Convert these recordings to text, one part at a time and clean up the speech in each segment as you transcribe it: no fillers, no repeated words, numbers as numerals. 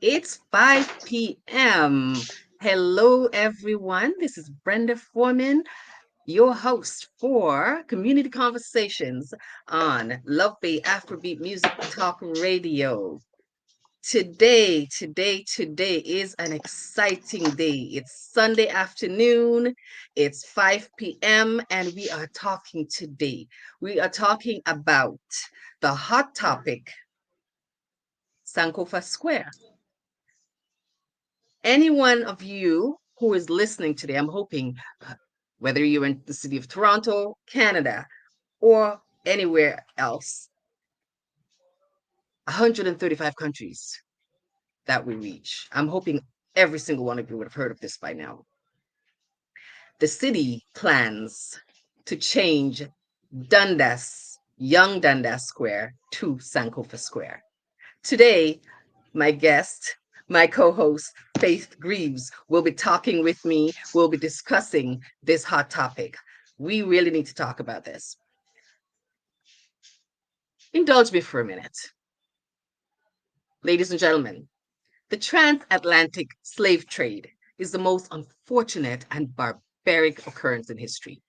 It's 5 p.m. Hello, everyone. This is Brenda Foreman, your host for Community Conversations on Love Bay Afrobeat Music Talk Radio. Today is an exciting day. It's Sunday afternoon. It's 5 p.m. and we are talking today. We are talking about the hot topic, SANKOFA Square. Any one of you who is listening today, I'm hoping, whether you're in the city of Toronto, Canada, or anywhere else, 135 countries that we reach. I'm hoping every single one of you would have heard of this by now. The city plans to change young Dundas Square to SANKOFA Square. Today, my guest, my co-host, Faith Greaves, will be talking with me. We'll be discussing this hot topic. We really need to talk about this. Indulge me for a minute. Ladies and gentlemen, the transatlantic slave trade is the most unfortunate and barbaric occurrence in history.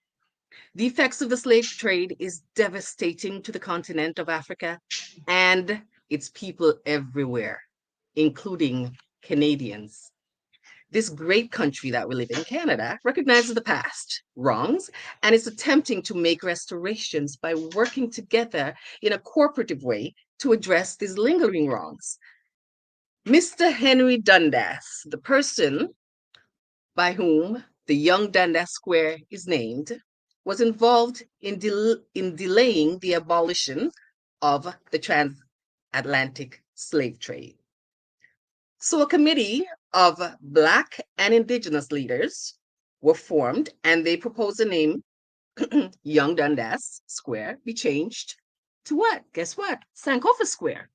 The effects of the slave trade is devastating to the continent of Africa and its people everywhere, including Canadians. This great country that we live in, Canada, recognizes the past wrongs and is attempting to make restorations by working together in a cooperative way to address these lingering wrongs. Mr. Henry Dundas, the person by whom the young Dundas Square is named, was involved in delaying the abolition of the transatlantic slave trade. So a committee of Black and Indigenous leaders were formed, and they proposed the name Young Dundas Square be changed to what? Guess what? SANKOFA Square.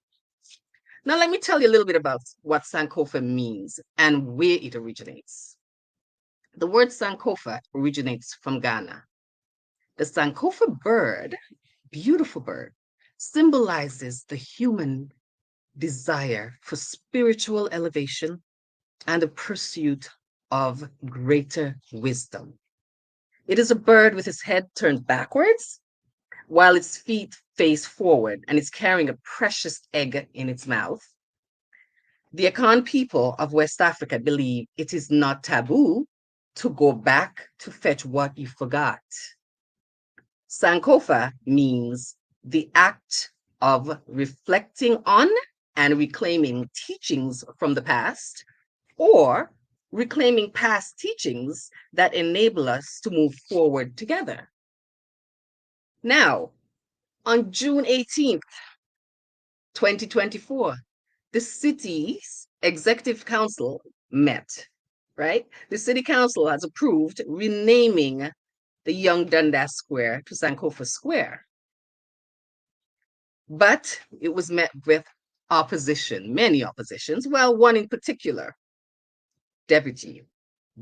Now, let me tell you a little bit about what SANKOFA means and where it originates. The word SANKOFA originates from Ghana. The SANKOFA bird, beautiful bird, symbolizes the human desire for spiritual elevation and the pursuit of greater wisdom. It is a bird with its head turned backwards while its feet face forward, and it's carrying a precious egg in its mouth. The Akan people of West Africa believe it is not taboo to go back to fetch what you forgot. SANKOFA means the act of reflecting on and reclaiming teachings from the past, or reclaiming past teachings that enable us to move forward together. Now, on June 18th, 2024, the city's executive council met, right? The city council has approved renaming the young Dundas Square to SANKOFA Square. But it was met with opposition, many oppositions. Well, one in particular, Deputy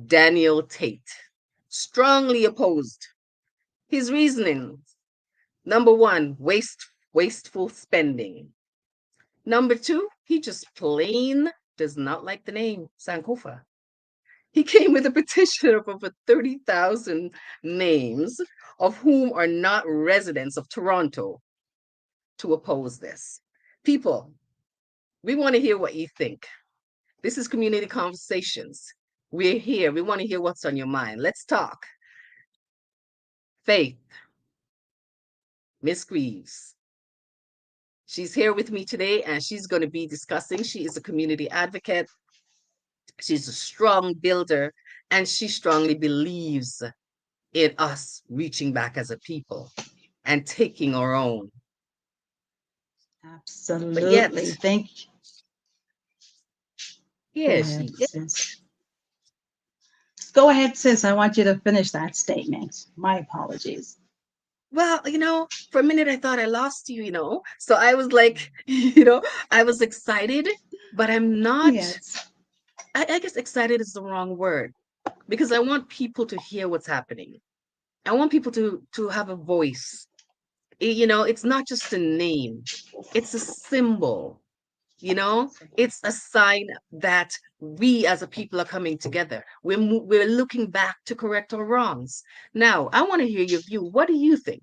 Daniel Tate, strongly opposed. His reasoning: number one, wasteful spending. Number two, he just plain does not like the name SANKOFA. He came with a petition of over 30,000 names, of whom are not residents of Toronto, to oppose this. People, we want to hear what you think. This is Community Conversations. We're here. We want to hear what's on your mind. Let's talk. Faith, Miss Greaves. She's here with me today, and she's going to be discussing. She is a community advocate. She's a strong builder, and she strongly believes in us reaching back as a people and taking our own. Absolutely. Yet, Thank you. Yeah, Go ahead, sis. Go ahead, sis. I want you to finish that statement. My apologies. Well, for a minute I thought I lost you, So I was like, I was excited, but I'm not. Yes. I guess excited is the wrong word, because I want people to hear what's happening. I want people to have a voice. It's not just a name, it's a symbol. It's a sign that we as a people are coming together. We're looking back to correct our wrongs. Now, I want to hear your view. What do you think?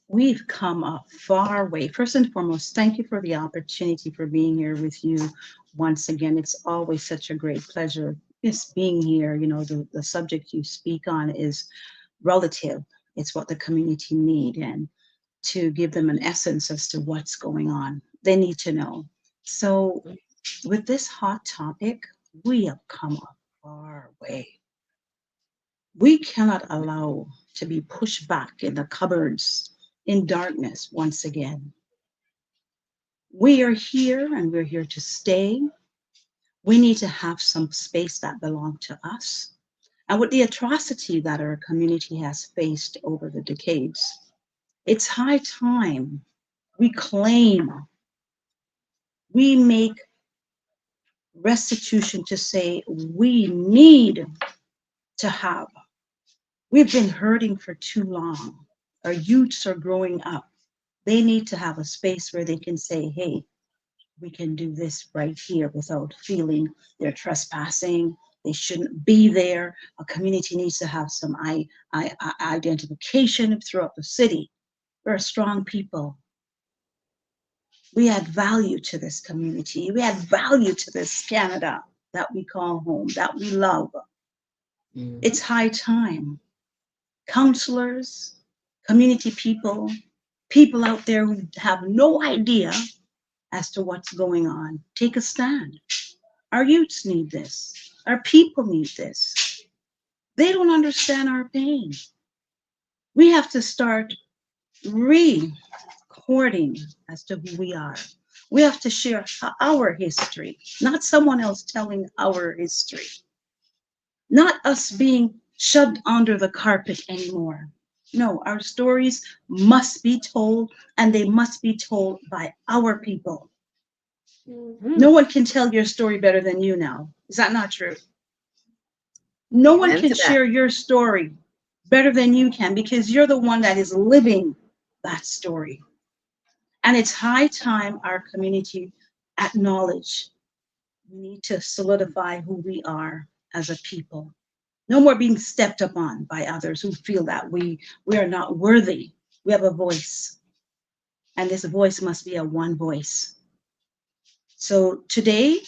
We've come a far way. First and foremost, thank you for the opportunity for being here with you once again. It's always such a great pleasure just being here. The subject you speak on is relative. It's what the community need, and to give them an essence as to what's going on. They need to know. So with this hot topic, we have come a far way. We cannot allow to be pushed back in the cupboards in darkness once again. We are here and we're here to stay. We need to have some space that belongs to us. And with the atrocity that our community has faced over the decades, it's high time we claim, we make restitution to say we need to have. We've been hurting for too long. Our youths are growing up. They need to have a space where they can say, hey, we can do this right here without feeling they're trespassing. They shouldn't be there. A community needs to have some identification throughout the city. We're a strong people. We add value to this community. We add value to this Canada that we call home, that we love. Mhm. It's high time. Counselors, community people, people out there who have no idea as to what's going on, take a stand. Our youths need this. Our people need this. They don't understand our pain. We have to start recording as to who we are. We have to share our history, not someone else telling our history, not us being shoved under the carpet anymore. No, our stories must be told, and they must be told by our people. No Mhm. one can tell your story better than you now. Is that not true? No one Amen can to that. share your story better than you can because you're the one that is living that story. And it's high time our community acknowledge we need to solidify who we are as a people. No more being stepped upon by others who feel that we are not worthy. We have a voice, and this voice must be a one voice. So today,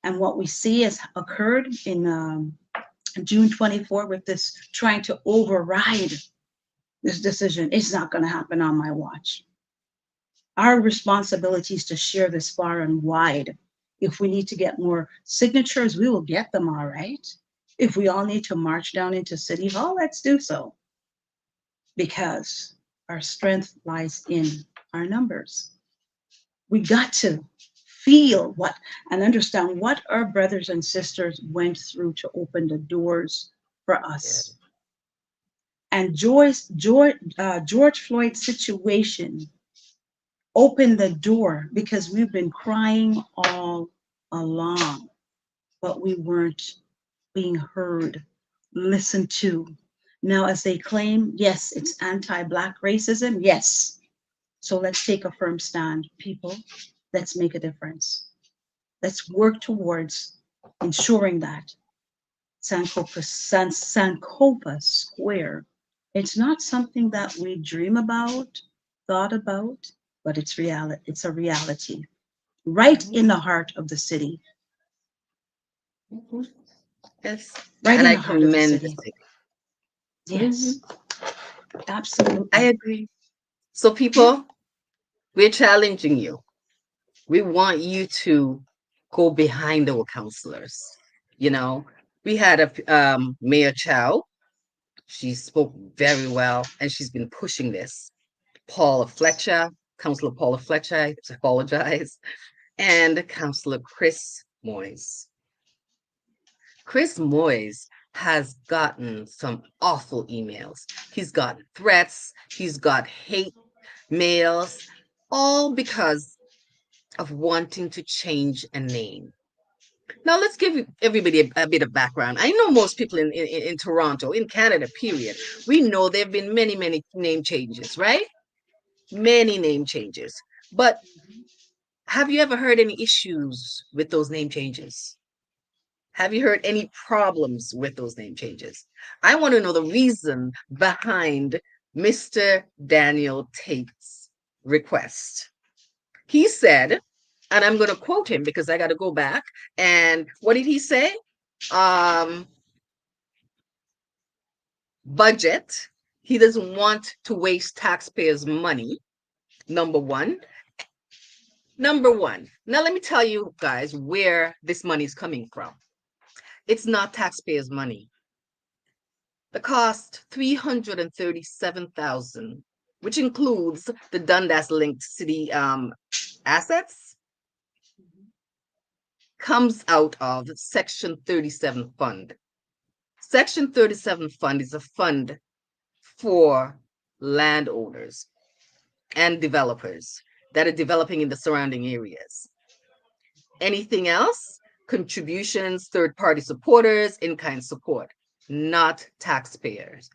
and what we see has occurred in June 24 with this trying to override this decision, it's not going to happen on my watch. Our responsibility is to share this far and wide. If we need to get more signatures, we will get them, all right. If we all need to march down into City Hall, let's do so, because our strength lies in our numbers. We got to feel what and understand what our brothers and sisters went through to open the doors for Yeah. us. And George Floyd's situation opened the door because we've been crying all along, but we weren't being heard, listened to. Now, as they claim, yes, it's anti-Black racism. Yes. So let's take a firm stand, people. Let's make a difference. Let's work towards ensuring that Sankofa Square, it's not something that we dream about, thought about, but it's reality. It's a reality right Mhm. in the heart of the city, Mhm. Yes. right And in I the heart of the commend the city. city. Yes, Mhm. I absolutely. agree. So, people, we're challenging you. We want you to go behind our counselors. You know, we had Mayor Chow. She spoke very well, and she's been pushing this. Paula Fletcher, Councillor Paula Fletcher, I apologize, and Councillor Chris Moyes. Chris Moyes has gotten some awful emails. He's got threats, he's got hate mails, all because of wanting to change a name. Now, let's give everybody a bit of background. I know most people in Toronto, in Canada, period, we know there have been many, many name changes, right? Many name changes. But have you ever heard any issues with those name changes? Have you heard any problems with those name changes? I want to know the reason behind Mr. Daniel Tate's request. He said, and I'm going to quote him because I got to go back. And what did he say? Um, Budget. He doesn't want to waste taxpayers' money. Number one. Number one. Now, let me tell you guys where this money is coming from. It's not taxpayers' money. The cost 337,000, which includes the Dundas linked city assets, comes out of Section 37 fund. Section 37 fund is a fund for landowners and developers that are developing in the surrounding areas. Anything else? Contributions, third party supporters, in kind support, not taxpayers.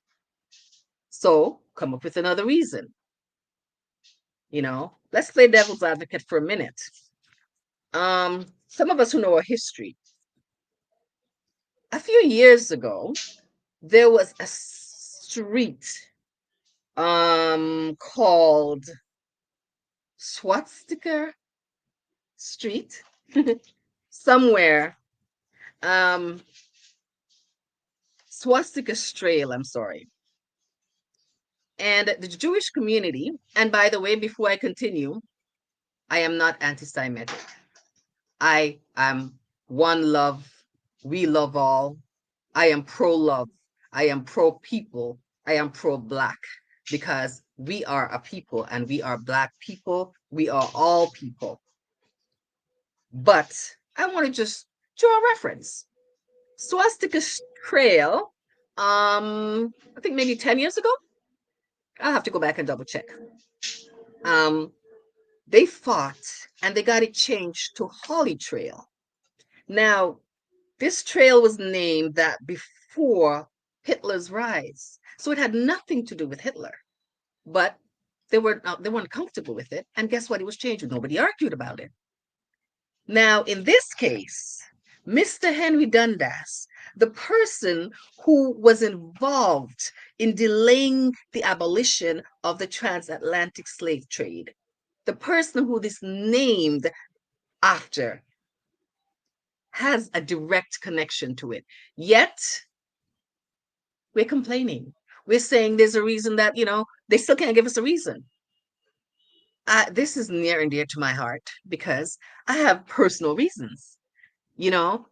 So come up with another reason. Let's play devil's advocate for a minute. Some of us who know our history, a few years ago, there was a street called Swastika Street somewhere. Swastika Trail, I'm sorry. And the Jewish community, and by the way, before I continue, I am not anti-Semitic. I am one love, we love all. I am pro-love. I am pro-people. I am pro-Black because we are a people and we are Black people. We are all people. But I want to just draw a reference. Swastika Trail, I think maybe 10 years ago. I'll have to go back and double check. Um, they fought and they got it changed to Holly Trail. Now, this trail was named that before Hitler's rise. So it had nothing to do with Hitler. But they weren't comfortable with it. And guess what? It was changed. Nobody argued about it. Now, in this case, Mr. Henry Dundas, the person who was involved in delaying the abolition of the transatlantic slave trade, the person who this named after, has a direct connection to it. Yet, we're complaining. We're saying there's a reason that, they still can't give us a reason. This is near and dear to my heart because I have personal reasons. You know,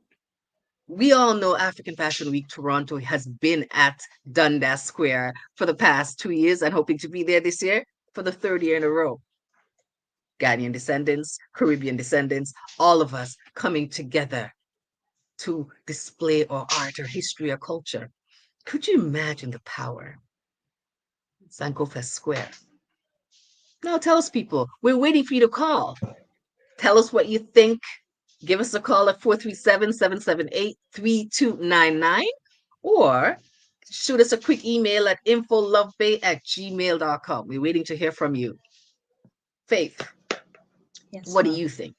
we all know African Fashion Week Toronto has been at Dundas Square for the past 2 years and hoping to be there this year for the third year in a row. Ghanaian descendants, Caribbean descendants, all of us coming together to display our art, our history, our culture. Could you imagine the power? SANKOFA SQUARE. Now tell us, people, we're waiting for you to call. Tell us what you think. Give us a call at 437-778-3299 or shoot us a quick email at infolovebay@gmail.com. We're waiting to hear from you. Faith, Yes, what do ma'am. you think?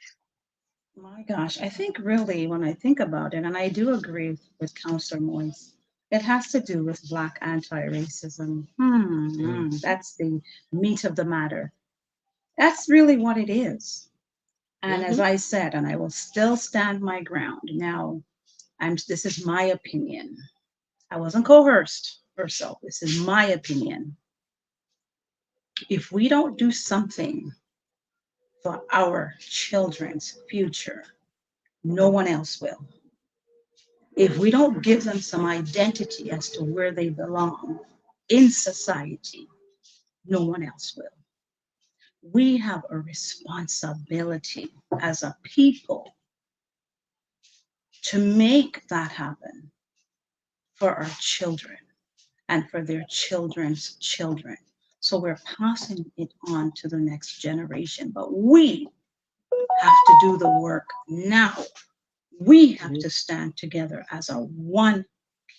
My gosh, I think really when I think about it, and I do agree with Councillor Moyes, it has to do with Black anti-racism. That's the meat of the matter. That's really what it is. And as Mm-hmm. I said, and I will still stand my ground. Now, this is my opinion. I wasn't coerced or so. This is my opinion. If we don't do something for our children's future, no one else will. If we don't give them some identity as to where they belong in society, no one else will. We have a responsibility as a people to make that happen for our children and for their children's children. So we're passing it on to the next generation. But we have to do the work now. We have to stand together as a one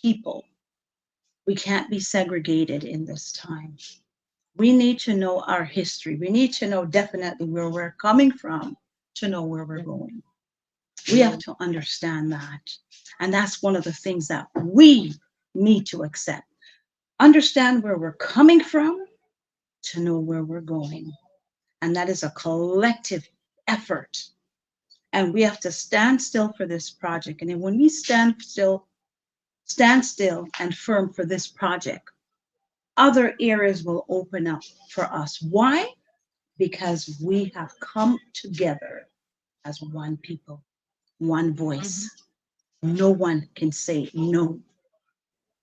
people. We can't be segregated in this time. We need to know our history. We need to know definitely where we're coming from to know where we're going. We have to understand that. And that's one of the things that we need to accept. Understand where we're coming from to know where we're going. And that is a collective effort. And we have to stand still for this project. And then when we stand still and firm for this project, other areas will open up for us. Why? Because we have come together as one people, one voice. No one can say no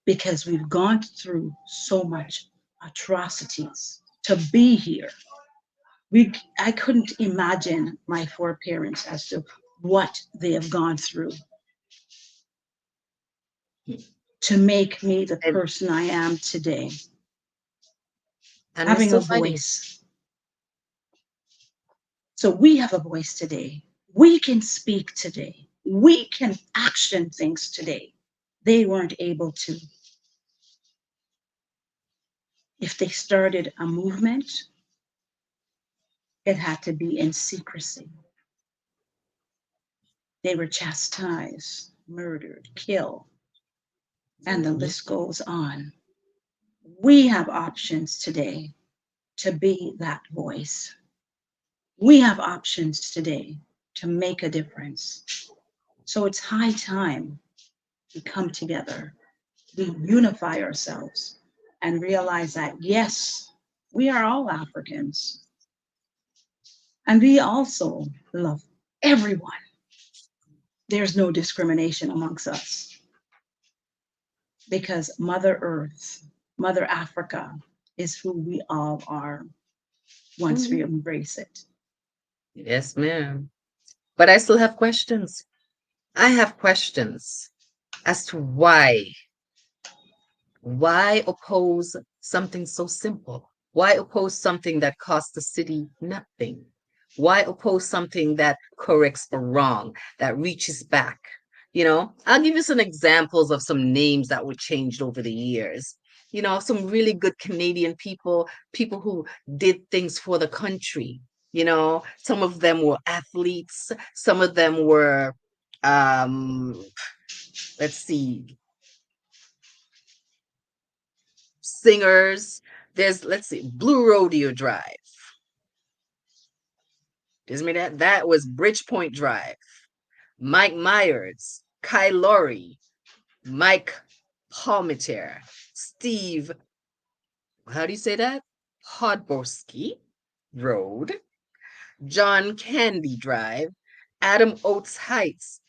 because we've gone through so much atrocities to be here. I couldn't imagine my foreparents as to what they have gone through to make me the and person I am today, and we're having a still fighting. voice. So we have a voice today. We can speak today. We can action things today. They weren't able to. If they started a movement, it had to be in secrecy. They were chastised, murdered, killed, and the list goes on. We have options today to be that voice. We have options today to make a difference. So it's high time we come together, we unify ourselves, and realize that, yes, we are all Africans. And we also love everyone. There's no discrimination amongst us because Mother Earth, Mother Africa is who we all are once we embrace it. Yes, ma'am. But I still have questions. I have questions as to why oppose something so simple? Why oppose something that costs the city nothing? Why oppose something that corrects a wrong, that reaches back? I'll give you some examples of some names that were changed over the years. Some really good Canadian people who did things for the country. Some of them were athletes, some of them were, um, let's see, singers. There's, let's see, Blue Rodeo Drive. Does me that was Bridgepoint Drive. Mike Myers, Kai Laurie, Mike Palmetier, Steve, how do you say that? Podborski Road, John Candy Drive, Adam Oates Heights,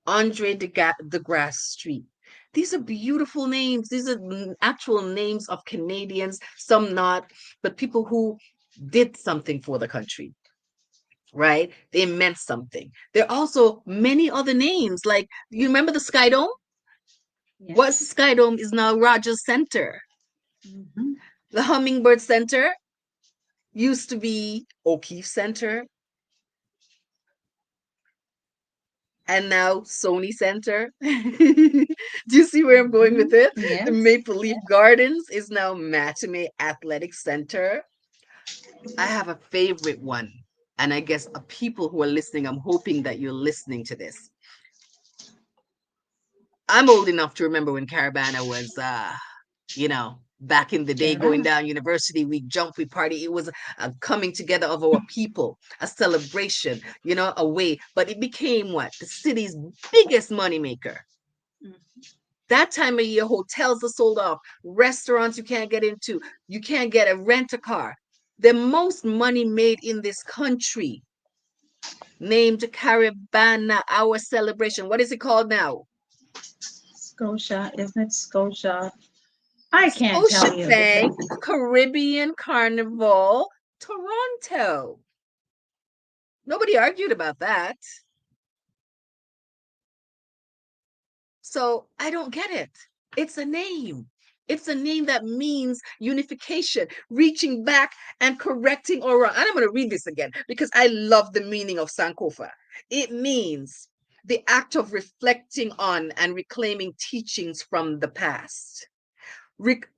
Andre DeGrasse Street. These are beautiful names. These are actual names of Canadians, some not, but people who did something for the country, right? They meant something. There are also many other names. Like, you remember the Sky Dome? What's the Yes. Sky Dome is now Rogers Center. Mm-hmm. The Hummingbird Center used to be O'Keefe Center and now Sony Center. Do you see where I'm going with Mm-hmm. it? The Yes. Maple Leaf Gardens is now Matinee Athletic Center. I have a favorite one. And I guess people who are listening, I'm hoping that you're listening to this. I'm old enough to remember when Caravana was, back in the day, going Caravana. down University Week, jump, we party. It was a coming together of our people, a celebration, a way. But it became what? The city's biggest moneymaker. That time of year, hotels are sold off, restaurants you can't get into, you can't get a rent a car. The most money made in this country, named Caravana, our celebration. What is it called now? Scotia, isn't it Scotia? I can't tell you Scotiabank because Caribbean Carnival Toronto. Nobody argued about that. So I don't get it. It's a name. It's a name that means unification, reaching back and correcting or wrong. And I'm going to read this again because I love the meaning of Sankofa. It means the act of reflecting on and reclaiming teachings from the past.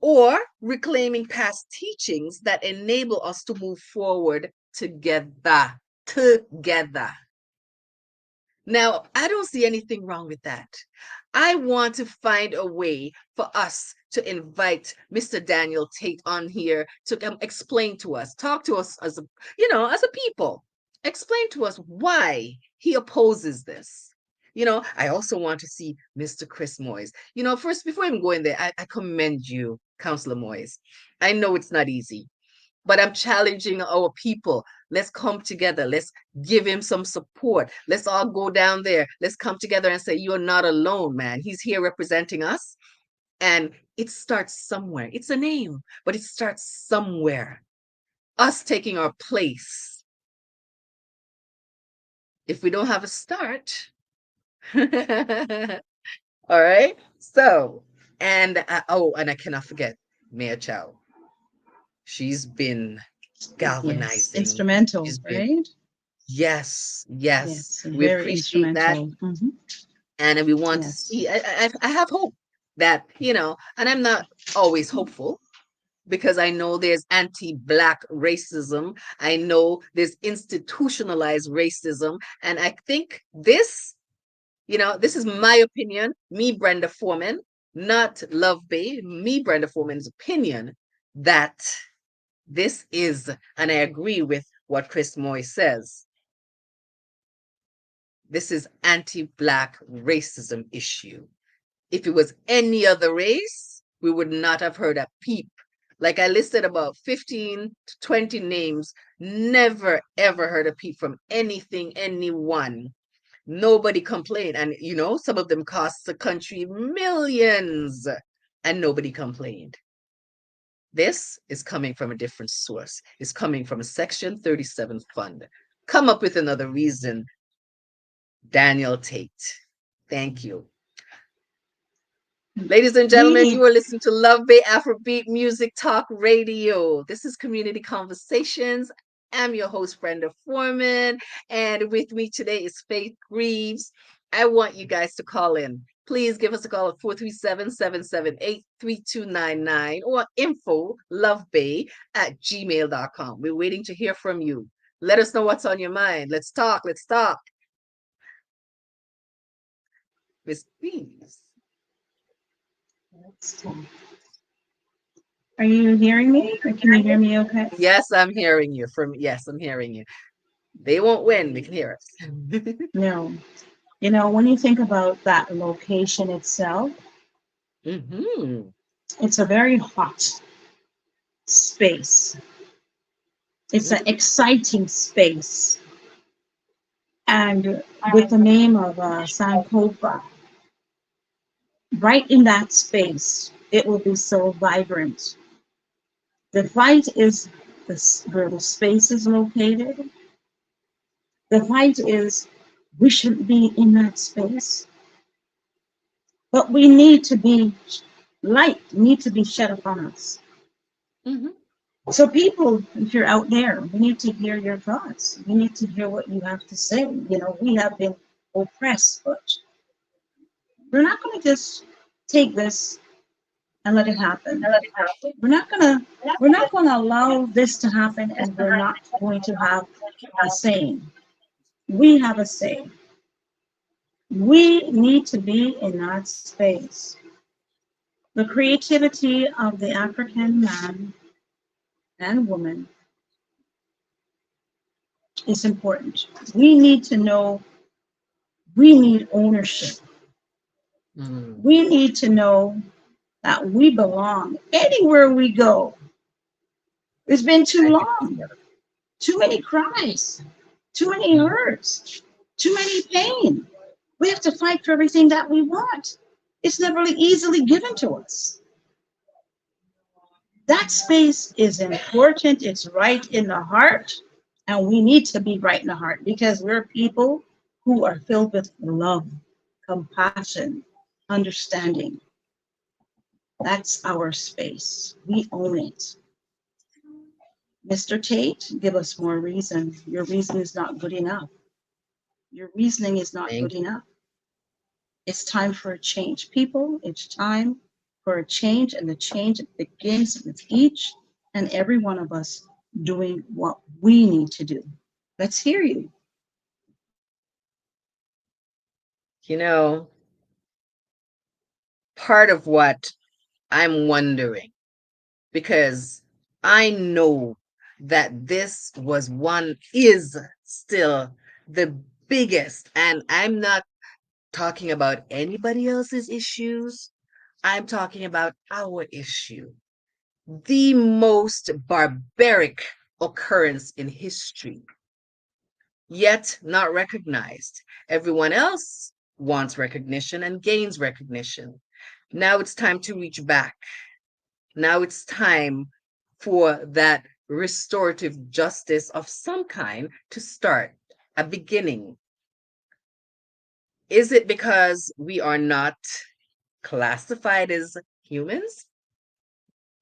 or reclaiming past teachings that enable us to move forward together. Together. Now, I don't see anything wrong with that. I want to find a way for us to invite Mr. Daniel Tate on here to explain to us, talk to us as a, as a people, explain to us why he opposes this. I also want to see Mr. Chris Moyes. First, before even going there, I commend you, Councillor Moyes. I know it's not easy, but I'm challenging our people. Let's come together. Let's give him some support. Let's all go down there. Let's come together and say, you're not alone, man. He's here representing us. And it starts somewhere. It's a name, but it starts somewhere. Us taking our place. If we don't have a start. All right. So, and and I cannot forget Mayor Chow. She's been galvanizing. Yes, instrumental, She's been, right? yes, Yes, we very appreciate that. instrumental. And we want to Yes. see, I have hope that, and I'm not always hopeful because I know there's anti-Black racism. I know there's institutionalized racism. And I think this is my opinion, me, Brenda Foreman, not Love Bay, me, Brenda Foreman's opinion, that this is, and I agree with what Chris Moy says, this is anti-Black racism issue. If it was any other race, we would not have heard a peep. Like I listed about 15 to 20 names, never ever heard a peep from anyone. Nobody complained. And some of them cost the country millions and nobody complained. This is coming from a different source. It's coming from a Section 37 fund. Come up with another reason, Daniel Tate. Thank you. Ladies and gentlemen, you are listening to Love Bay Afrobeat Music Talk Radio. This is Community Conversations. I'm your host, Brenda Foreman, and with me today is Faith Greaves. I want you guys to call in. Please give us a call at 437-778-3299 or info lovebay@gmail.com. We're waiting to hear from you. Let us know what's on your mind. Let's talk. Miss Greaves. Are you hearing me? Or can you hear me okay? Yes, I'm hearing you. I'm hearing you. They won't win. They can hear us. No. When you think about that location itself, it's a very hot space. It's an exciting space. And with the name of SANKOFA, right in that space, it will be so vibrant. The fight is where the space is located. The fight is we shouldn't be in that space. But we need to be light, need to be shed upon us. So people, if you're out there, we need to hear your thoughts. We need to hear what you have to say. We have been oppressed, but we're not going to just take this and let it happen. We're not going to allow this to happen, and we're not going to have a say. We have a say. We need to be in that space. The creativity of the African man and woman is important. We need to know we need ownership. We need to know that we belong anywhere we go. It's been too long. Too many cries, too many hurts, too many pain. We have to fight for everything that we want. It's never easily given to us. That space is important. It's right in the heart. And we need to be right in the heart because we're people who are filled with love, compassion, understanding. That's our space. We own it. Mr. Tate, give us more reason. Your reason is not good enough. Your reasoning is not good enough. It's time for a change. People, it's time for a change, and the change begins with each and every one of us doing what we need to do. Let's hear you. You know, part of what I'm wondering, because I know that this was one, is still the biggest, and I'm not talking about anybody else's issues. I'm talking about our issue. The most barbaric occurrence in history, yet not recognized. Everyone else wants recognition and gains recognition. Now it's time to reach back. Now it's time for that restorative justice of some kind to start, a beginning. Is it because we are not classified as humans?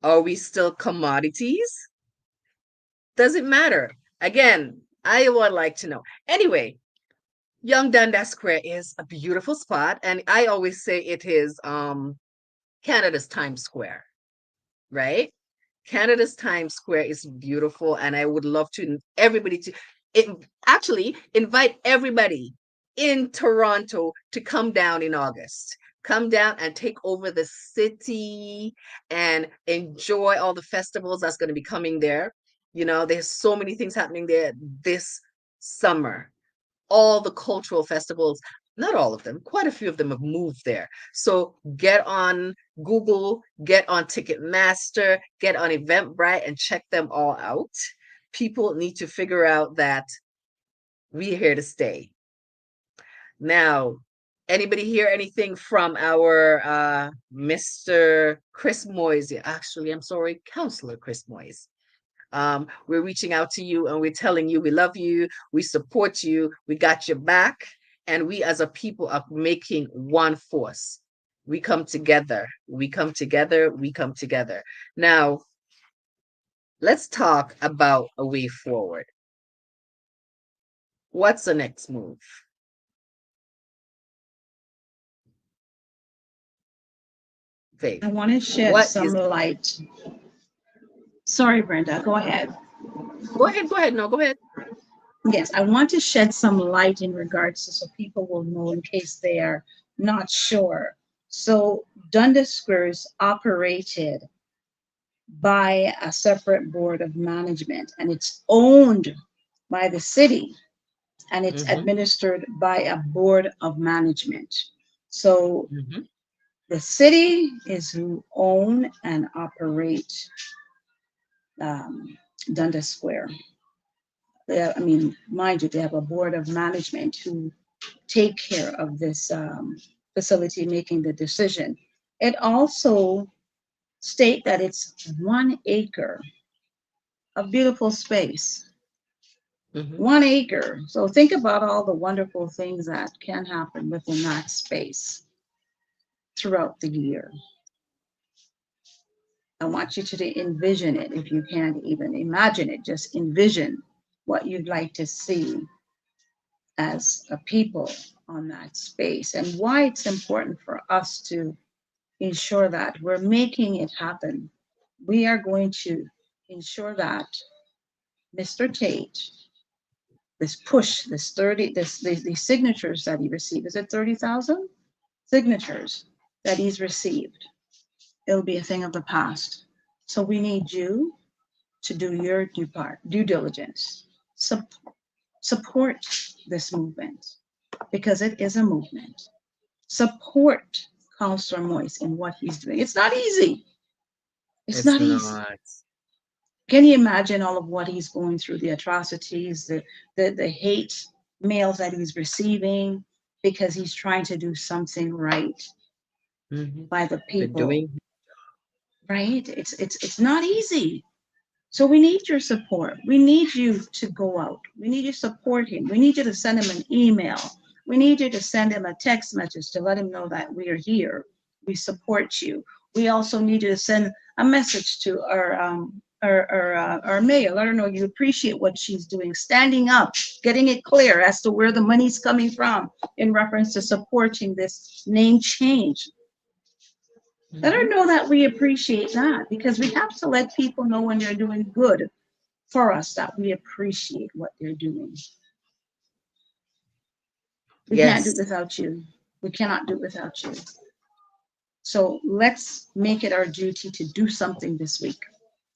Are we still commodities? Does it matter? Again, I would like to know. Anyway, Young Dundas Square is a beautiful spot, and I always say it is Canada's Times Square, right? Canada's Times Square is beautiful, and I would love to everybody to it, actually invite everybody in Toronto to come down in August. Come down and take over the city and enjoy all the festivals that's going to be coming there. You know, there's so many things happening there this summer. All the cultural festivals, not all of them, quite a few of them have moved there. So get on Google, get on Ticketmaster, get on Eventbrite, and check them all out. People need to figure out that we're here to stay. Now, anybody hear anything from our Mr. Chris Moyes? Actually, I'm sorry, Counselor Chris Moyes. We're reaching out to you and we're telling you we love you, we support you, we got your back, and we as a people are making one force. We come together, we come together, we come together. Now, let's talk about a way forward. What's the next move? I Faith, want to shed what some is, light. Sorry, Brenda, go ahead. go ahead, no, go ahead. Yes, I want to shed some light in regards to so people will know in case they are not sure. So Dundas Square is operated by a separate board of management, and it's owned by the city, and it's Mm-hmm, administered by a board of management. So mm-hmm, the city is who own and operate um, Dundas Square. I mean, mind you, they have a board of management who take care of this facility making the decision. It also state that it's 1 acre of beautiful space. mm-hmm. 1 acre. So think about all the wonderful things that can happen within that space throughout the year. I want you to envision it if you can't even imagine it. Just envision what you'd like to see as a people on that space and why it's important for us to ensure that we're making it happen. We are going to ensure that Mr. Tate, this push, this 30, these signatures that he received, is it 30,000 signatures that he's received? It'll be a thing of the past. So we need you to do your due diligence. Support this movement because it is a movement. Support Councillor Moise in what he's doing. It's not easy. It's It's not easy. not. Can you imagine all of what he's going through, the atrocities, the hate mails that he's receiving because he's trying to do something right Mm-hmm. by the They're people, doing. right? It's not easy. So we need your support. We need you to go out. We need you to support him. We need you to send him an email. We need you to send him a text message to let him know that we are here. We support you. We also need you to send a message to our mayor. Let her know you appreciate what she's doing, standing up, getting it clear as to where the money's coming from in reference to supporting this name change. Let her Mhm. know that we appreciate that, because we have to let people know when they're doing good for us that we appreciate what they're doing. We can't do it Yes. without you. We cannot do it without you. So let's make it our duty to do something this week.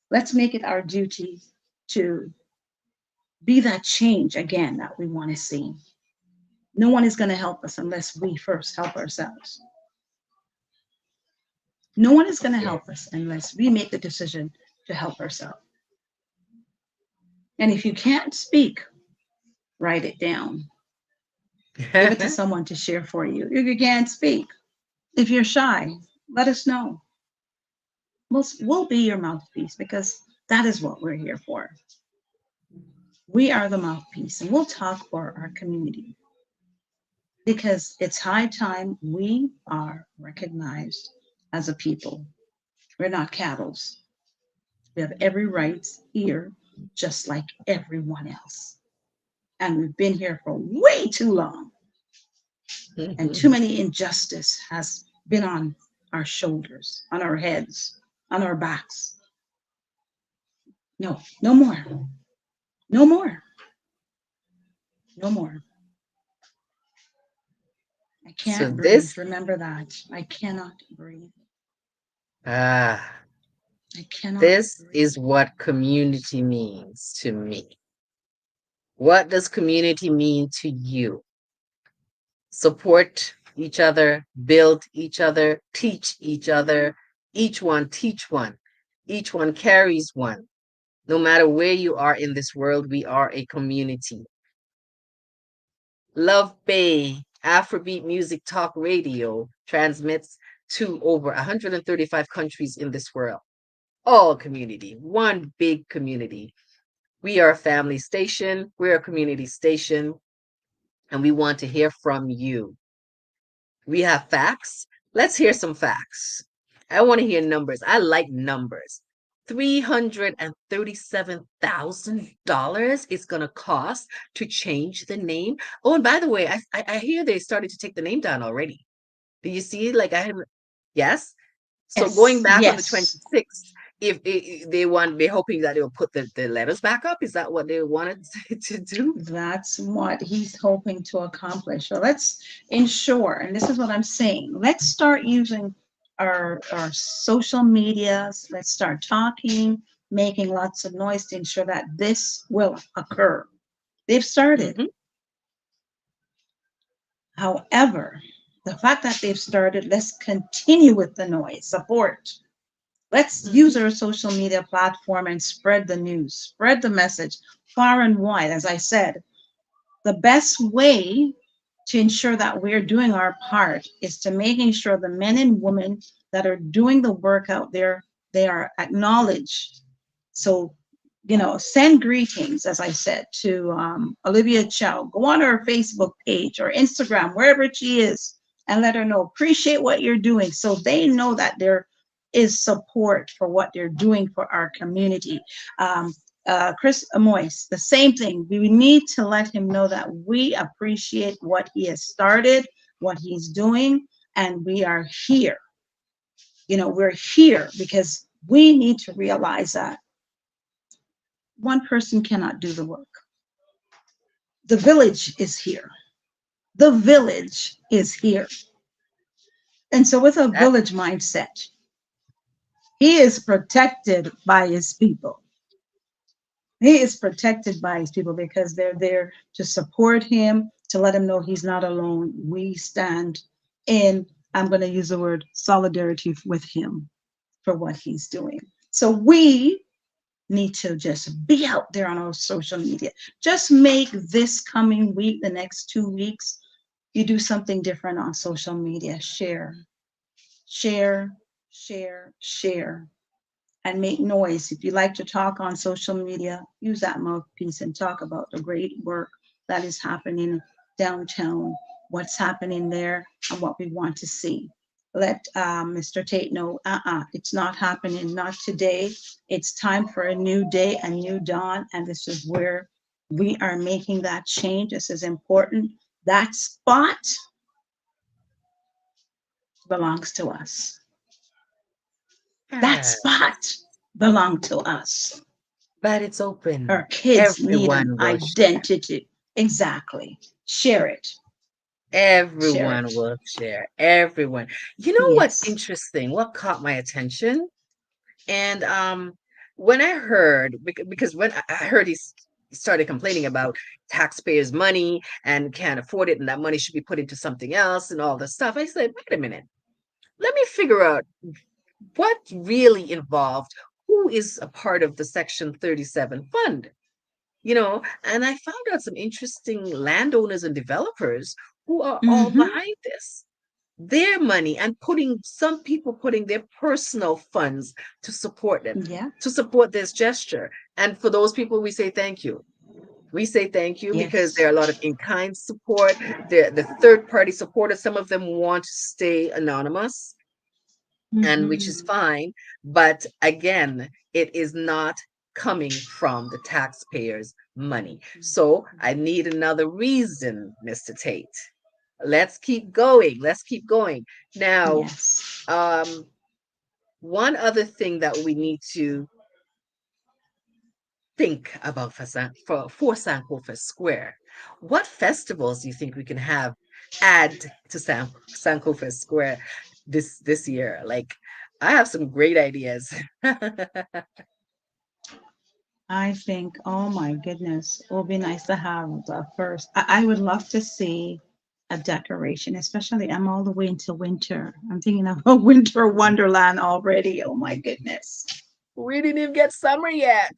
Let's make it our duty to be that change again that we want to see. No one is going to help us unless we first help ourselves. No one is going to Yeah. help us unless we make the decision to help ourselves. And if you can't speak, write it down. Give it to someone to share for you. If you can't speak, if you're shy, let us know. We'll be your mouthpiece, because that is what we're here for. We are the mouthpiece, and we'll talk for our community, because it's high time we are recognized as a people. We're not cattle. We have every right here, just like everyone else. And we've been here for way too long, and too Mhm. many injustice has been on our shoulders, on our heads, on our backs. No, no more. No more. No more. I So can't breathe. this, Remember that. I cannot breathe. ah, I cannot this breathe. is what community means to me. What does community mean to you? Support each other, build each other, teach each other. Each one teach one. Each one carries one. No matter where you are in this world, we are a community. Love Bay Afrobeat Music Talk Radio transmits to over 135 countries in this world. All community, one big community. We are a family station, we're a community station, and we want to hear from you. We have facts. Let's hear some facts. I want to hear numbers. I like numbers. $337,000 is going to cost to change the name. Oh, and by the way, I hear they started to take the name down already. Do you see? Like I had, yes. So going Yes, back on the yes. 26th, if they want, they're hoping that they'll put the letters back up. Is that what they wanted to do? That's what he's hoping to accomplish. So let's ensure, and this is what I'm saying, let's start using our social medias. Let's start talking, making lots of noise to ensure that this will occur. They've started. Hmm. However, the fact that they've started, let's continue with the noise, support. Let's use Hmm. our social media platform and spread the news, spread the message far and wide. As I said, the best way to ensure that we're doing our part is to making sure the men and women that are doing the work out there, they are acknowledged. So, send greetings, as I said, to Olivia Chow. Go on her Facebook page or Instagram, wherever she is, and let her know, appreciate what you're doing, so they know that there is support for what they're doing for our community. Chris Amoyes, the same thing. We need to let him know that we appreciate what he has started, what he's doing, and we are here. We're here because we need to realize that one person cannot do the work. The village is here. The village is here. And so, with a That village mindset, he is protected by his people. He is protected by his people because they're there to support him, to let him know he's not alone. We stand in, I'm going to use the word solidarity with him for what he's doing. So we need to just be out there on our social media. Just make this coming week, the next 2 weeks, you do something different on social media. Share, share, share, share, and make noise. If you like to talk on social media, use that mouthpiece and talk about the great work that is happening downtown, what's happening there, and what we want to see. Let Mr. Tate know, it's not happening, not today. It's time for a new day, a new dawn, and this is where we are making that change. This is important. That spot belongs to us. That Yeah. spot belonged to us. But it's Our open. kids need an Everyone will share. identity. Exactly. Share it. Share Everyone it. will share. Everyone. You know what's Yes. interesting? What caught my attention? And when I heard, because when I heard he started complaining about taxpayers' money and can't afford it, and that money should be put into something else and all this stuff, I said, wait a minute, let me figure out what really involved. Who is a part of the Section 37 fund? And I found out some interesting landowners and developers who are all Mm-hmm. behind this. Their money and putting some people putting their personal funds to support it, Yeah. to support this gesture. And for those people, we say thank you. We say thank you because Yes. there are a lot of in-kind support. The third-party supporters, some of them want to stay anonymous, and which is Mm-hmm. fine. But again, it is not coming from the taxpayers' money. So I need another reason, Mr. Tate. Let's keep going. Let's keep going. Now, Yes. um, one other thing that we need to think about for Sankofa Square. What festivals do you think we can have add to Sankofa Square this year? Like, I have some great ideas. I think, oh my goodness, it would be nice to have the first. I would love to see a decoration, especially I'm all the way into winter. I'm thinking of a winter wonderland already. Oh my goodness. We didn't even get summer yet.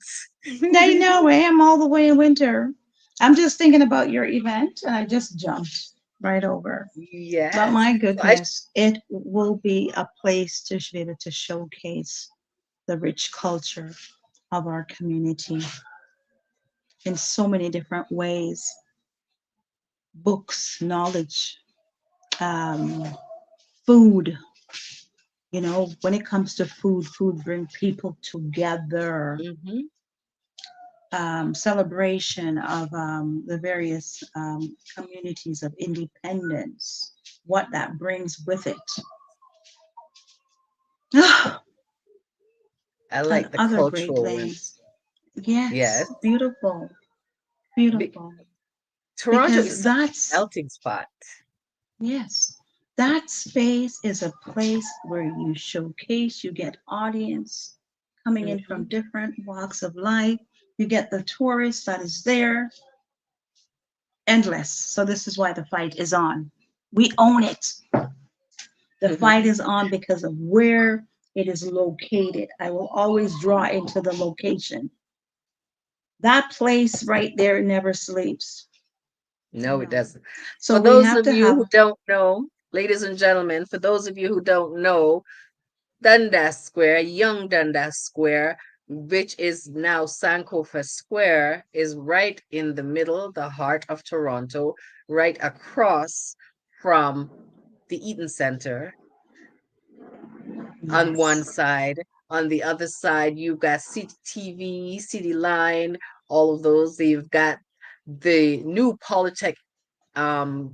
I know, eh? I'm all the way in winter. I'm just thinking about your event and I just jumped right over. But Yes. my So I goodness, it will be a place to be able to showcase the rich culture of our community in so many different ways: books, knowledge, um, food. When it comes to food, food bring people together. Mhm. Celebration of the various communities of independence, what that brings with it, I and like the other great cultural things. ones. Yes, Yes. beautiful, Be- beautiful. Toronto Because is such a that's, melting spot. yes, that space is a place where you showcase, you get audience coming in from Mhm. different walks of life. You get the tourist that is there, endless. So this is why the fight is on. We own it. The fight is on because of where it is located. I will always draw into the location. That place right there never sleeps. No, it No. doesn't. So For we those have of to you have, who don't know, ladies and gentlemen, for those of you who don't know, Dundas Square, Young Dundas Square, which is now Sankofa Square, is right in the middle, the heart of Toronto, right across from the Eaton Center on one yes, side. On the other side, you've got City TV, City Line, all of those. You've got the new Polytech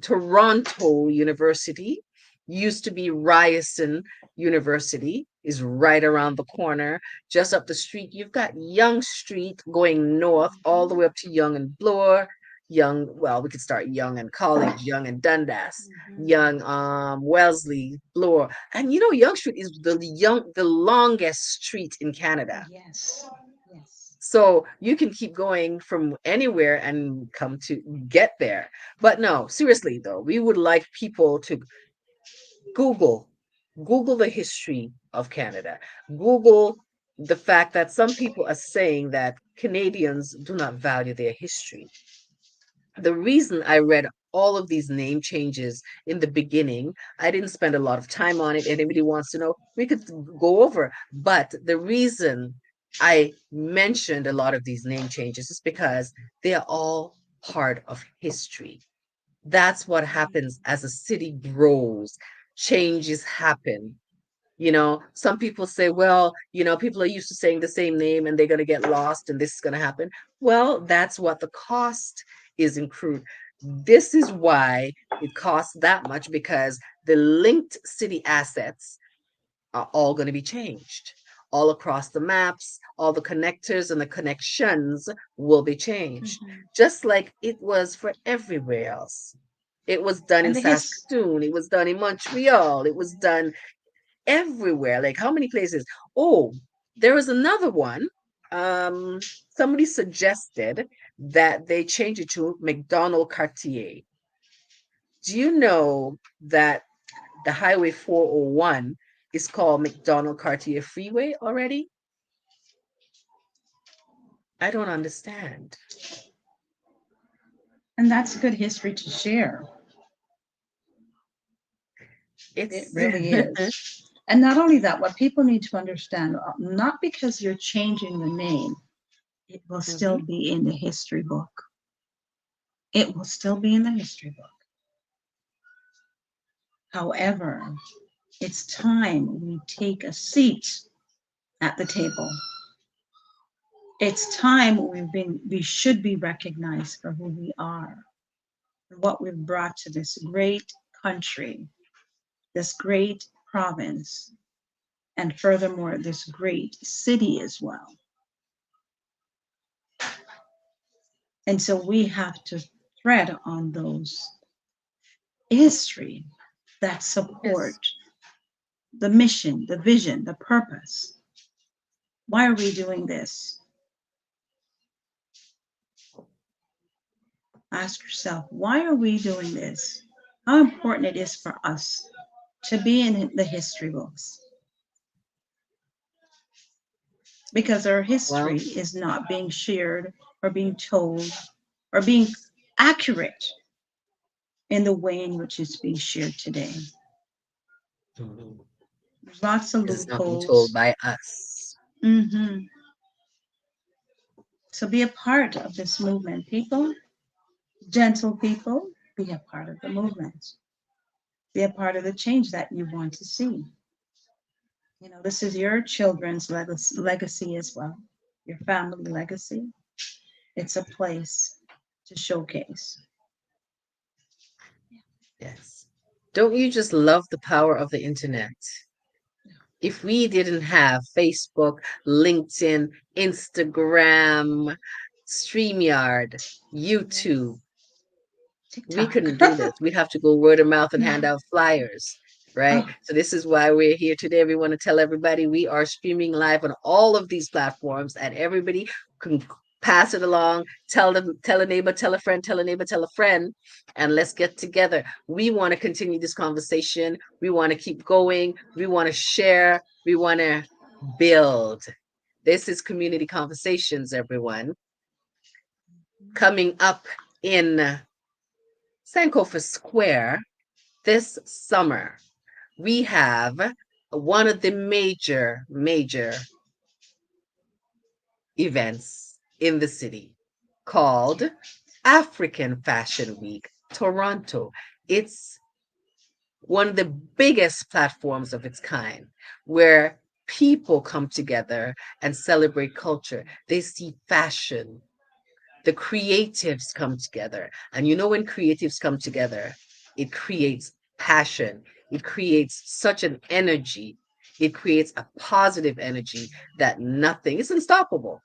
Toronto University, used to be Ryerson University, is right around the corner. Just up the street, you've got Yonge Street going north all the way up to Yonge and Bloor. Well, we could start Yonge and College, Yonge and Dundas, mhm, Yonge, Wellesley, Bloor. And Yonge Street is the longest street in Canada. yes, yes. So you can keep going from anywhere and come to get there. But no, seriously though, we would like people to Google, Google the history of Canada. Google the fact that some people are saying that Canadians do not value their history. The reason I read all of these name changes in the beginning, I didn't spend a lot of time on it. Anybody wants to know, we could go over. But the reason I mentioned a lot of these name changes is because they are all part of history. That's what happens as a city grows. Changes happen. Some people say, well, people are used to saying the same name and they're going to get lost and this is going to happen. Well, that's what the cost is incurred. This is why it costs that much, because the linked city assets are all going to be changed. all across the maps, all the connectors and the connections will be changed, Mhm. just like it was for everywhere else. It was done in And the his Saskatoon, it was done in Montreal, it was done everywhere. Like how many places? Oh, there was another one. Um, Somebody suggested that they change it to McDonald Cartier. Do you know that the Highway 401 is called McDonald Cartier Freeway already? I don't understand. and that's good history to share. It It's really is. And not only that, what people need to understand, not because you're changing the name, it will still Mhm. be in the history book. It will still be in the history book. However, it's time we take a seat at the table. It's time we should be recognized for who we are, for what we've brought to this great country, this great province, and furthermore, this great city as well. And so we have to thread on those history that support Yes. the mission, the vision, the purpose. Why are we doing this? Ask yourself, why are we doing this? How important it is for us to be in the history books. Because our history Well, is not being shared or being told or being accurate in the way in which it's being shared today. mhm, There's lots of it's not being told loopholes. by us. Hmm. So be a part of this movement, people. Gentle people, be a part of the movement. Be a part of the change that you want to see. You know, this is your children's legacy as well, your family legacy. It's a place to showcase. Yes. Don't you just love the power of the internet? If we didn't have Facebook, LinkedIn, Instagram, StreamYard, Yes. YouTube, we TikTok. couldn't do this. We have to go word of mouth and hand Yeah. out flyers, right? Oh, So this is why we're here today. We want to tell everybody we are streaming live on all of these platforms, and everybody can pass it along. Tell them, tell a neighbor, tell a friend, tell a neighbor, tell a friend, and let's get together. We want to continue this conversation. We want to keep going. We want to share. We want to build. This is Community Conversations, everyone. Coming up in SANKOFA Square this summer, we have one of the major events in the city called African Fashion Week Toronto. It's one of the biggest platforms of its kind where people come together and celebrate culture. They see fashion, the creatives come together. And you know, when creatives come together, it creates passion, it creates such an energy, it creates a positive energy that nothing is unstoppable.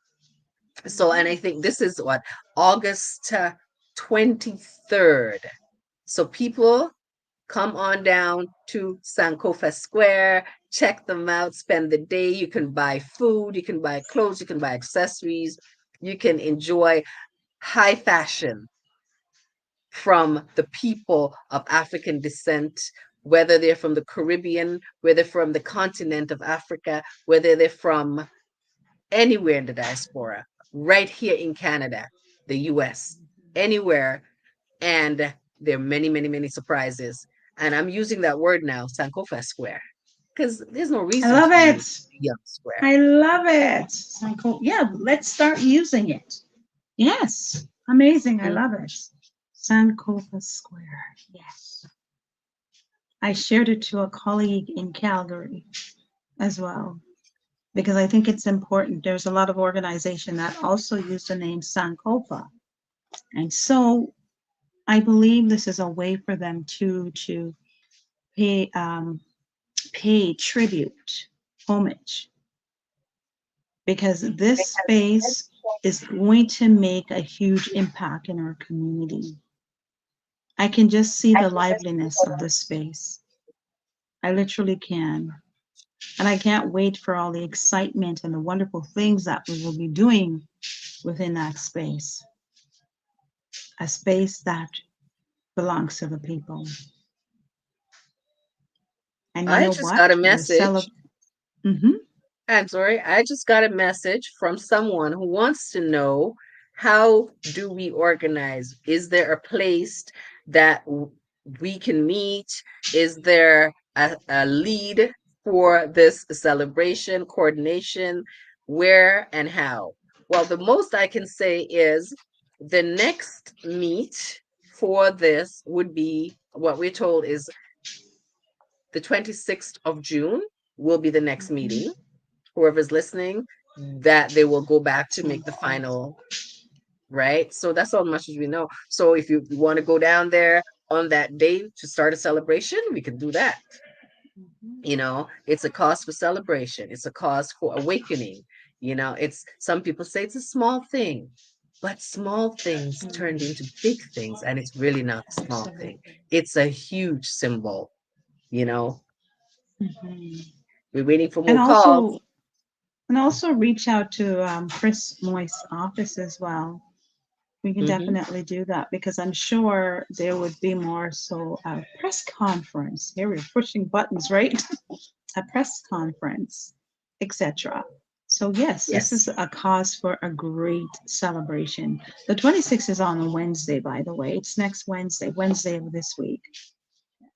So, and I think this is what, August 23rd. So, people come on down to Sankofa Square, check them out, spend the day. You can buy food, you can buy clothes, you can buy accessories, you can enjoy high fashion from the people of African descent, whether they're from the Caribbean, whether from the continent of Africa, whether they're from anywhere in the diaspora, right here in Canada, the US, anywhere. And there are many surprises. And I'm using that word now, Sankofa Square, because there's no I reason love to use it. Young Square. I love it. Psycho. Yeah, let's start using it. Yes. Amazing. I love it. Sankofa Square. Yes. I shared it to a colleague in Calgary as well because I think it's important. There's a lot of organization that also use the name Sankofa. And so I believe this is a way for them to pay pay tribute, homage because this space is going to make a huge impact in our community. I can just see the liveliness of this space. I literally can. And I can't wait for all the excitement and the wonderful things that we will be doing within that space. A space that belongs to the people. And you I know just got a what? We're message. celebrating. Mm-hmm. I'm sorry, I just got a message from someone who wants to know, how do we organize? Is there a place that we can meet? Is there a lead for this celebration, coordination? Where and how? Well, the most I can say is the next meet for this would be, what we're told is the 26th of June will be the next Mm-hmm. meeting. Whoever's listening, that they will go back to make the Yes. final, right? So that's all much as we know. So if you want to go down there on that day to start a celebration, we can do that. Mm-hmm. It's a cause for celebration, it's a cause for awakening. It's, some people say it's a small thing, but small things turned into big things, and it's really not a small thing. Absolutely. It's a huge symbol. you know Mm-hmm. we're waiting for And more calls. also, and also reach out to Chris Moist's office as well. We can Hmm. definitely do that because I'm sure there would be more so a press conference. Here we're pushing buttons, right? A press conference, etc. So yes, this is Yes. a cause for a great celebration. The 26th is on a Wednesday, by the way. It's next Wednesday, Wednesday of this week.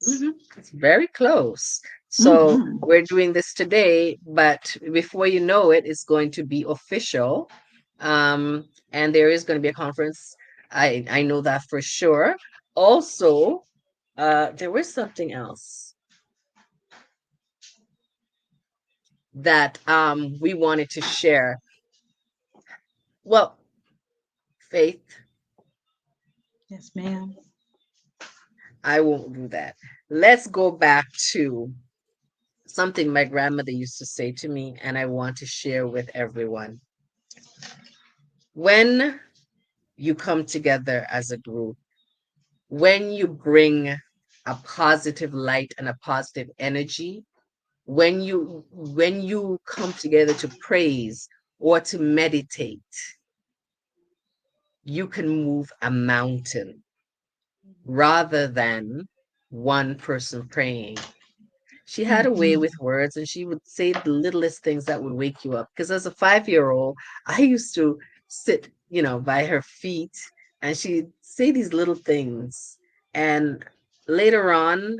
Yes. Hmm. It's very close. So Mm-hmm. we're doing this today, but before you know it, it's going to be official. And there is going to be a conference. I know that for sure. Also, there was something else that we wanted to share. Well, Faith, Yes, ma'am. I won't do that. Let's go back to something my grandmother used to say to me, and I want to share with everyone. When you come together as a group, when you bring a positive light and a positive energy, when you come together to praise or to meditate, you can move a mountain rather than one person praying. She had a way with Mm-hmm. words, and she would say the littlest things that would wake you up. Because as a 5-year old, I used to sit, by her feet, and she'd say these little things. And later on,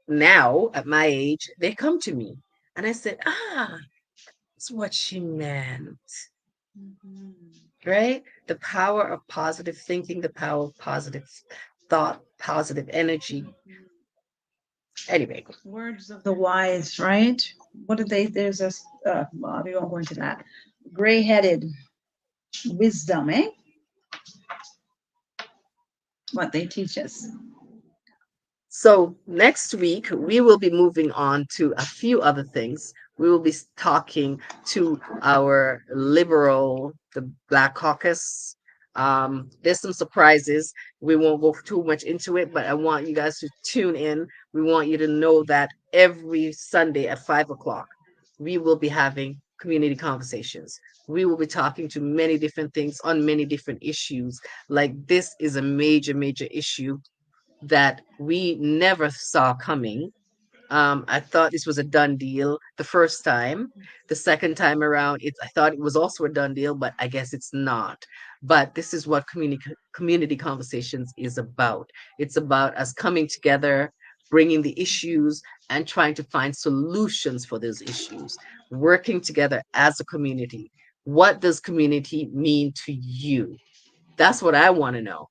now at my age, they come to me. And I said, that's what she meant, Mm-hmm. right? The power of positive thinking, the power of positive thought, positive energy. Anyway, Words of the wise, right? What did they? There's a. Well, we won't go into that. Gray-headed wisdom, eh? What they teach us. so next week, we will be moving on to a few other things. We will be talking to our liberal, the Black Caucus. There's some surprises. We won't go too much into it, but I want you guys to tune in. We want you to know that every Sunday at 5 o'clock, we will be having community conversations. We will be talking to many different things on many different issues. Like, this is a major, major issue that we never saw coming. I thought this was a done deal the first time. The second time around, I thought it was also a done deal, but I guess it's not. But this is what community conversations is about. It's about us coming together, bringing the issues, and trying to find solutions for those issues, working together as a community. What does community mean to you? That's what I want to know.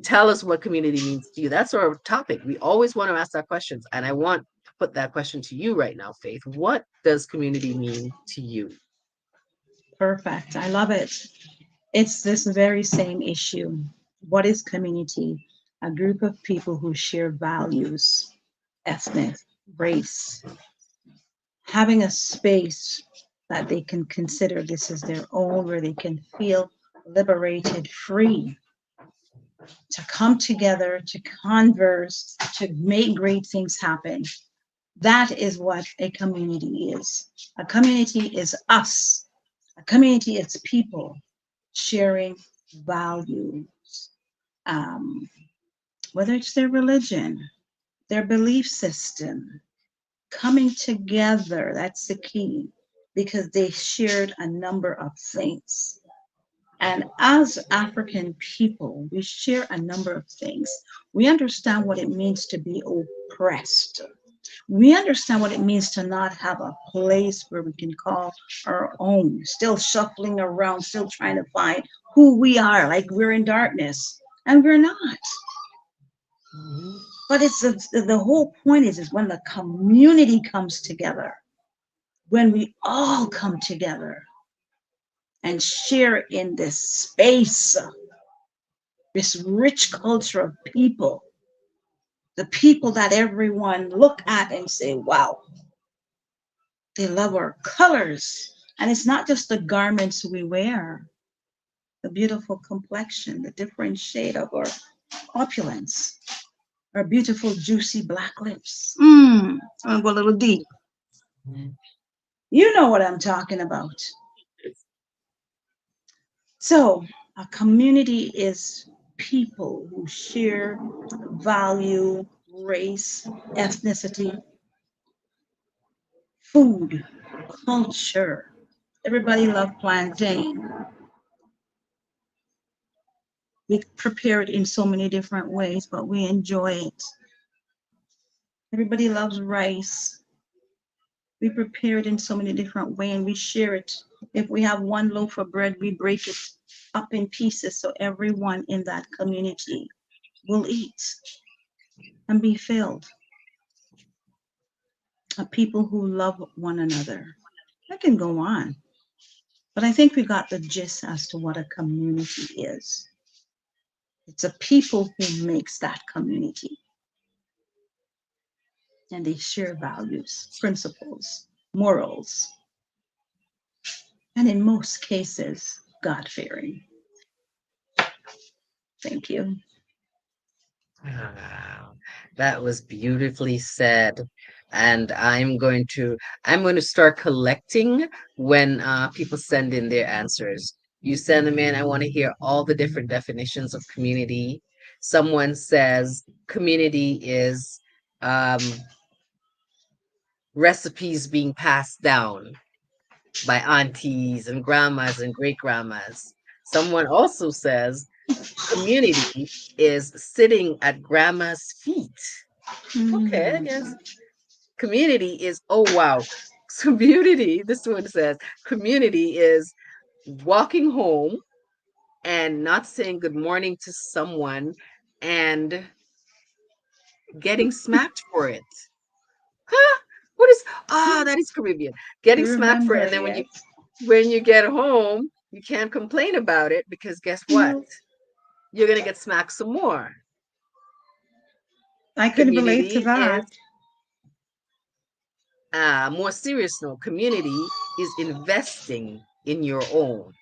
Tell us what community means to you. That's our topic. We always want to ask that questions. And I want to put that question to you right now, Faith. What does community mean to you? Perfect. I love it. It's this very same issue. What is community? A group of people who share values, ethnic, race, having a space that they can consider this as their own, where they can feel liberated, free to come together, to converse, to make great things happen. That is what a community is. A community is us. A community is people sharing values, um, whether it's their religion, their belief system, coming together. That's the key because they shared a number of things. And as African people, we share a number of things. We understand what it means to be oppressed. We understand what it means to not have a place where we can call our own, still shuffling around, still trying to find who we are, like we're in darkness, and we're not. Mhm. But the whole point is when the community comes together, when we all come together and share in this space, this rich culture of people, the people that everyone look at and say, wow, they love our colors. And it's not just the garments we wear, the beautiful complexion, the different shade of our opulence, our beautiful, juicy black lips. I'm going to go a little deep. Mhm. You know what I'm talking about. So, a community is people who share value, race, ethnicity, food, culture. Everybody loves plantain. We prepare it in so many different ways, but we enjoy it. Everybody loves rice. We prepare it in so many different ways and we share it. If we have one loaf of bread, we break it up in pieces so everyone in that community will eat and be filled. A people who love one another. I can go on, but I think we got the gist as to what a community is. It's a people who makes that community and they share values, principles, morals, and in most cases, God fearing. Thank you. Wow, that was beautifully said. And I'm going to start collecting when people send in their answers. You send them in, I want to hear all the different definitions of community. Someone says community is um, recipes being passed down by aunties and grandmas and great grandmas. Someone also says community is sitting at grandma's feet. Okay, I guess Mm. community is, oh wow. Community, this one says, community is walking home and not saying good morning to someone and getting smacked for it. Huh? What is, that is Caribbean. I Getting smacked for it. remember, And then yes. when you get home, you can't complain about it because guess what? No, You're gonna get smacked some more. I could relate to Community that. is more serious note, community is investing in your own,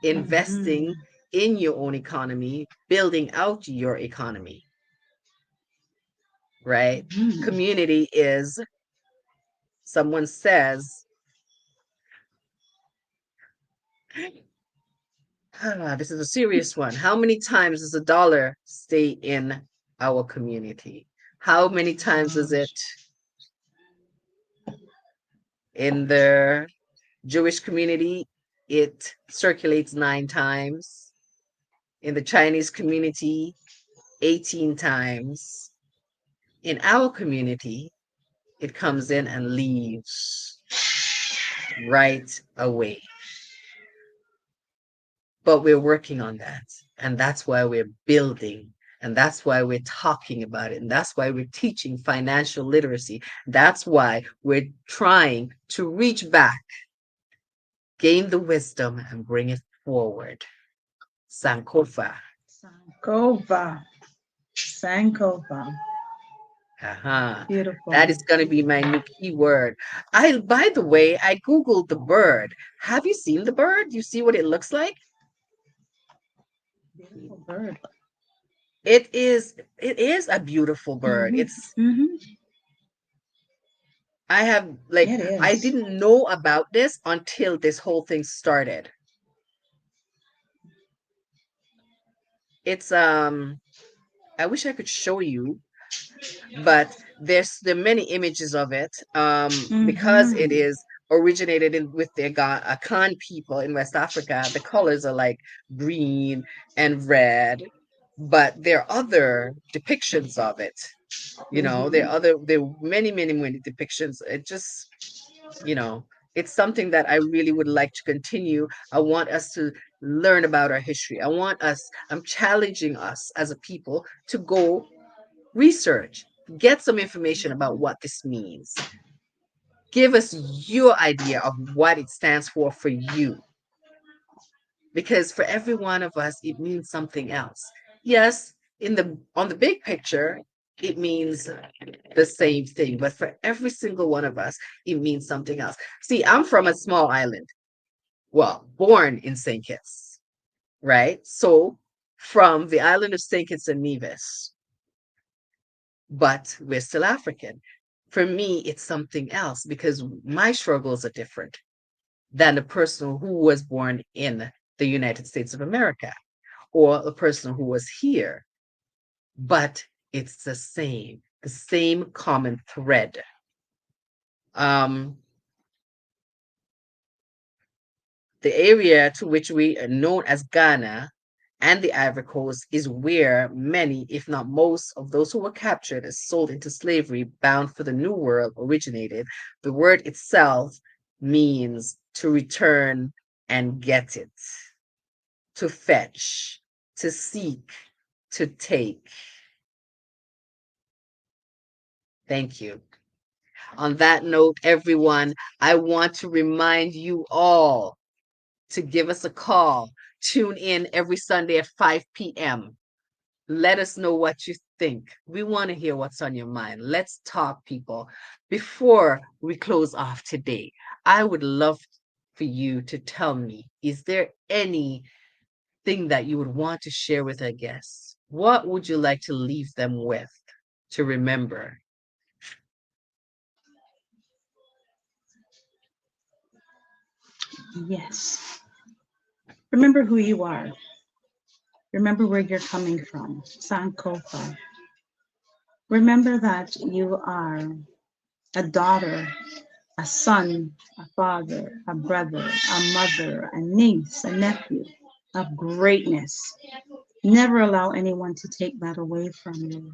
investing Mhm. in your own economy, building out your economy, right? Mhm. Community is, someone says, this is a serious one. How many times does a dollar stay in our community? How many times is it Gosh. in the Jewish community? It circulates 9 times. In the Chinese community, 18 times. In our community, it comes in and leaves right away. But we're working on that. And that's why we're building. And that's why we're talking about it. And that's why we're teaching financial literacy. That's why we're trying to reach back, gain the wisdom, and bring it forward. Sankofa. Sankova. Sankova. Uh-huh. That Beautiful. is going to be my new keyword. By the way, I Googled the bird. Have you seen the bird? You see what it looks like? Beautiful bird. It is a beautiful bird. Mm-hmm. It's Mm-hmm. I have like It I is. didn't know about this until this whole thing started. It's I wish I could show you, but there are many images of it because it Mm-hmm. is originated with the Akan people in West Africa. The colors are like green and red, but there are other depictions of it. Mm-hmm. There are many depictions. It just, you know, it's something that I really would like to continue. I want us to learn about our history. I'm challenging us as a people to go research, get some information about what this means. Give us your idea of what it stands for you, because for every one of us, it means something else. Yes, on the big picture, it means the same thing, but for every single one of us, it means something else. See, I'm from a small island. Well, born in St. Kitts, right? So from the island of St. Kitts and Nevis, but we're still African. For me, it's something else because my struggles are different than the person who was born in the United States of America or the person who was here. But it's the same common thread. Um, the area to which we are known as Ghana and the Ivory Coast is where many, if not most, of those who were captured and sold into slavery bound for the New World originated. The word itself means to return and get it, to fetch, to seek, to take. Thank you. On that note, everyone, I want to remind you all to give us a call. Tune in every Sunday at 5 p.m. Let us know what you think. We want to hear what's on your mind. Let's talk, people. Before we close off today, I would love for you to tell me, is there anything that you would want to share with our guests? What would you like to leave them with to remember? Yes. Remember who you are. Remember where you're coming from. Sankofa. Remember that you are a daughter, a son, a father, a brother, a mother, a niece, a nephew of greatness. Never allow anyone to take that away from you.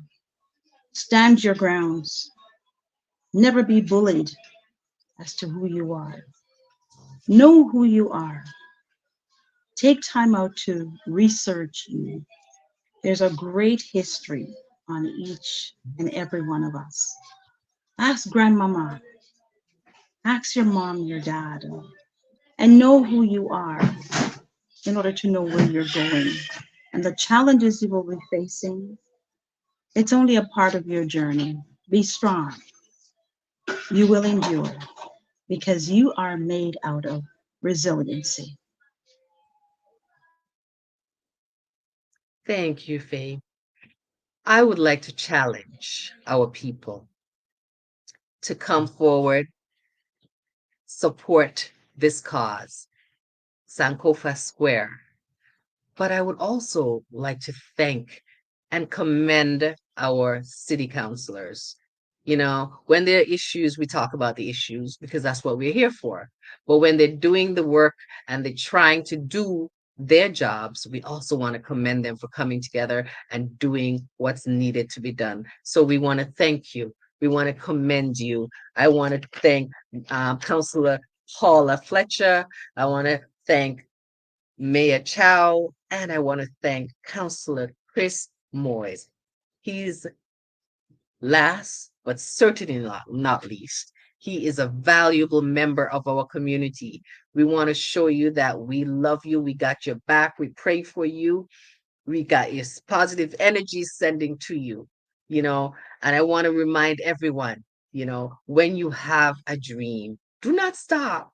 Stand your grounds. Never be bullied as to who you are. Know who you are. Take time out to research you. There's a great history on each and every one of us. Ask grandmama, ask your mom, your dad, and know who you are in order to know where you're going. And the challenges you will be facing, it's only a part of your journey. Be strong. You will endure because you are made out of resiliency. Thank you, Faye. I would like to challenge our people to come forward, support this cause, Sankofa Square. But I would also like to thank and commend our city councilors. When there are issues, we talk about the issues because that's what we're here for. But when they're doing the work and they're trying to do their jobs, we also want to commend them for coming together and doing what's needed to be done. So we want to thank you. We want to commend you. I want to thank Councillor Paula Fletcher. I want to thank Mayor Chow, and I want to thank Councillor Chris Moyes. He's last, but certainly not least. He is a valuable member of our community. We want to show you that we love you. We got your back. We pray for you. We got your positive energy sending to you. And I want to remind everyone, when you have a dream, do not stop.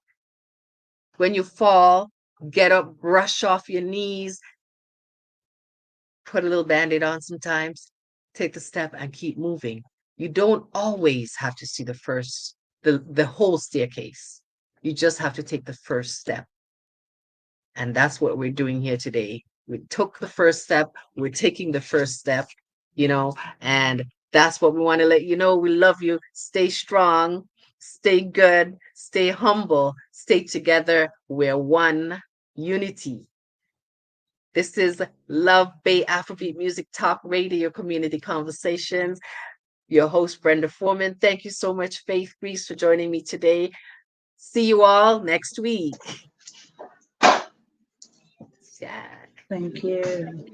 When you fall, get up, brush off your knees, put a little band-aid on sometimes, take the step and keep moving. You don't always have to see the whole staircase. You just have to take the first step. And that's what we're doing here today. We took the first step, we're taking the first step, and that's what we want to let you know. We love you. Stay strong, stay good, stay humble, stay together. We're one unity. This is Love Bay Afrobeat Music Talk Radio Community Conversations. Your host, Brenda Foreman. Thank you so much, Faith Greaves, for joining me today. See you all next week. Yeah. Thank you.